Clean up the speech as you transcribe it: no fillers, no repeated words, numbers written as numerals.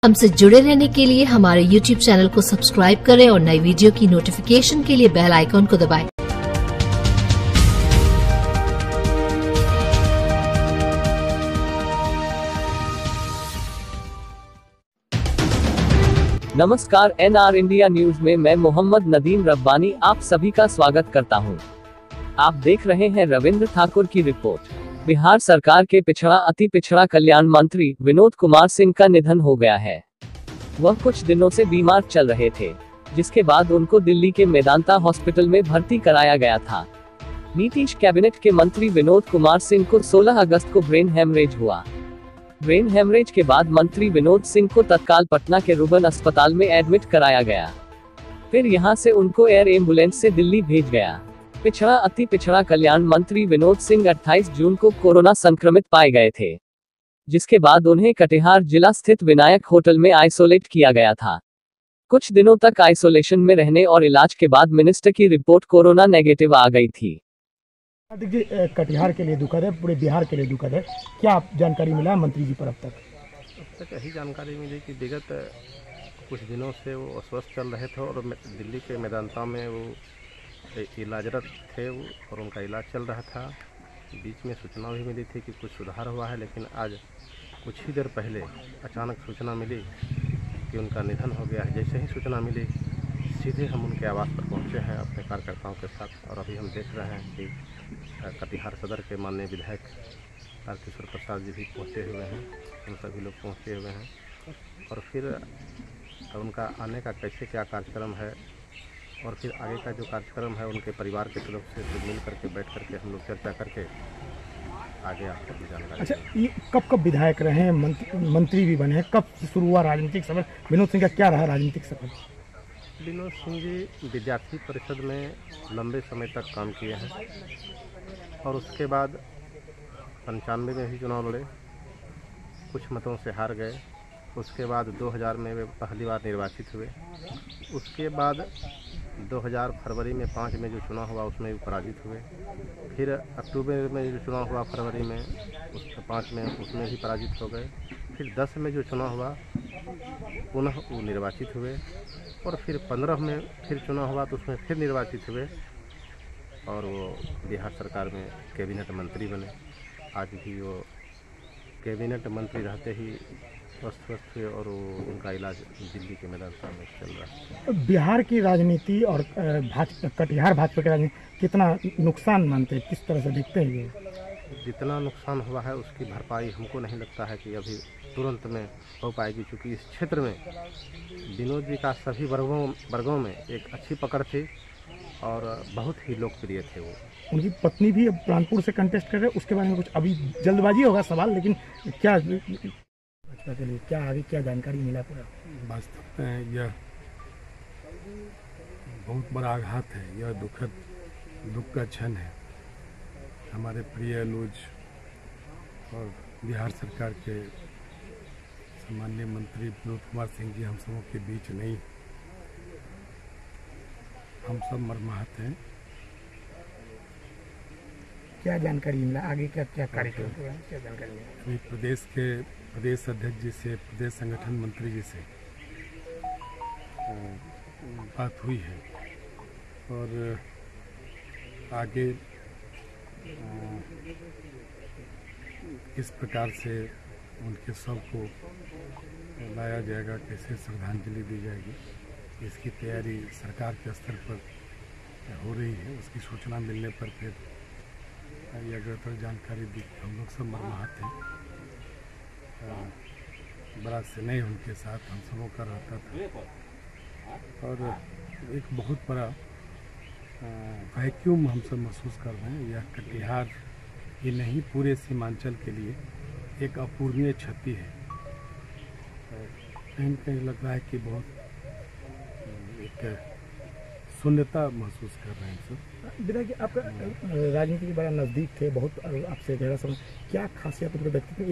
हमसे जुड़े रहने के लिए हमारे YouTube चैनल को सब्सक्राइब करें और नई वीडियो की नोटिफिकेशन के लिए बेल आइकॉन को दबाएं। नमस्कार, NR इंडिया न्यूज में मैं मोहम्मद नदीम रब्बानी आप सभी का स्वागत करता हूं। आप देख रहे हैं रविंद्र ठाकुर की रिपोर्ट। बिहार सरकार के पिछड़ा अति पिछड़ा कल्याण मंत्री विनोद कुमार सिंह का निधन हो गया है। वह कुछ दिनों से बीमार चल रहे थे, जिसके बाद उनको दिल्ली के मेदांता हॉस्पिटल में भर्ती कराया गया था। नीतीश कैबिनेट के मंत्री विनोद कुमार सिंह को 16 अगस्त को ब्रेन हेमरेज हुआ। ब्रेन हेमरेज के बाद मंत्री विनोद सिंह को तत्काल पटना के रुबन अस्पताल में एडमिट कराया गया। फिर यहां से उनको एयर एम्बुलेंस से दिल्ली भेज गया। पिछड़ा अति पिछड़ा कल्याण मंत्री विनोद सिंह 28 जून को कोरोना संक्रमित पाए गए थे, जिसके बाद उन्हें कटिहार जिला स्थित विनायक होटल में आइसोलेट किया गया था। कुछ दिनों तक आइसोलेशन में रहने और इलाज के बाद मिनिस्टर की रिपोर्ट कोरोना नेगेटिव आ गई थी। देखिए, कटिहार के लिए दुखद है, पूरे बिहार के लिए दुखद है। क्या जानकारी मिला मंत्री जी पर अब तक? यही जानकारी मिली कि विगत कुछ दिनों से वो अस्वस्थ चल रहे थे और दिल्ली के मेदांता में वो इलाजरत थे और उनका इलाज चल रहा था। बीच में सूचना भी मिली थी कि कुछ सुधार हुआ है, लेकिन आज कुछ ही देर पहले अचानक सूचना मिली कि उनका निधन हो गया है। जैसे ही सूचना मिली, सीधे हम उनके आवास पर पहुंचे हैं अपने कार्यकर्ताओं के साथ, और अभी हम देख रहे हैं कि कटिहार सदर के माननीय विधायक तारकिशोर प्रसाद जी भी पहुंचे हुए हैं। हम सभी लोग पहुंचे हुए हैं और फिर उनका आने का कैसे क्या कार्यक्रम है और फिर आगे का जो कार्यक्रम है उनके परिवार के सदस्य से मिल करके बैठ करके हम लोग चर्चा करके आगे आपको भी जानकारी। अच्छा, ये कब विधायक रहे हैं, मंत्री भी बने हैं, कब शुरू हुआ राजनीतिक सफर? विनोद सिंह का क्या रहा राजनीतिक सफर? विनोद सिंह जी विद्यार्थी परिषद में लंबे समय तक काम किए हैं और उसके बाद 95 में भी चुनाव लड़े, कुछ मतों से हार गए। उसके बाद 2000 में वे पहली बार निर्वाचित हुए। उसके बाद 2000 फरवरी में 5 में जो चुनाव हुआ उसमें भी पराजित हुए। फिर अक्टूबर में जो चुनाव हुआ फरवरी में, उसके 5 में उसमें भी पराजित हो गए। फिर 10 में जो चुनाव हुआ पुनः वो निर्वाचित हुए और फिर 15 में फिर चुनाव हुआ तो उसमें फिर निर्वाचित हुए और वो बिहार सरकार में कैबिनेट मंत्री बने। आज भी वो कैबिनेट मंत्री रहते ही स्वस्थ हुए और उनका इलाज दिल्ली के मेदांता में चल रहा है। बिहार की राजनीति और कटिहार भाजपा की राजनीति कितना नुकसान मानते हैं, किस तरह से देखते हैं? ये जितना नुकसान हुआ है उसकी भरपाई हमको नहीं लगता है कि अभी तुरंत में हो पाएगी, क्योंकि इस क्षेत्र में विनोद जी का सभी वर्गों में एक अच्छी पकड़ थी और बहुत ही लोकप्रिय थे वो। उनकी पत्नी भी अब प्राणपुर से कंटेस्ट कर रहे हैं, उसके बारे में कुछ अभी जल्दबाजी होगा सवाल, लेकिन क्या भाजपा के लिए क्या आगे क्या जानकारी मिला? पूरा वास्तव में यह बहुत बड़ा आघात है, यह दुख का क्षण है। हमारे प्रिय अनुज और बिहार सरकार के सम्माननीय मंत्री विनोद कुमार सिंह जी हम सबों के बीच नहीं, हम सब मर्माहत हैं। क्या जानकारी मिला आगे क्या कार्यक्रम है, क्या जानकारी मिला? अभी प्रदेश अध्यक्ष जी से, प्रदेश संगठन मंत्री जी से बात हुई है और आगे किस प्रकार से उनके शव को लाया जाएगा, कैसे श्रद्धांजलि दी जाएगी, इसकी तैयारी सरकार के स्तर पर हो रही है। उसकी सूचना मिलने पर फिर यह अग्रतर जानकारी दी। हम लोग सब मर्माहत हैं। बड़ा स्नेह उनके साथ हम सबों का रहता था और एक बहुत बड़ा वैक्यूम हम सब महसूस कर रहे हैं। यह कटिहार ही नहीं, पूरे सीमांचल के लिए एक अपूरणीय क्षति है। कहीं कहीं लग रहा है कि बहुत एक शून्यता महसूस कर रहे हैं सब। विधायक जी, आपका राजनीति के बड़ा नज़दीक थे, बहुत आपसे गहरा समय, क्या खासियत उनके व्यक्तित्व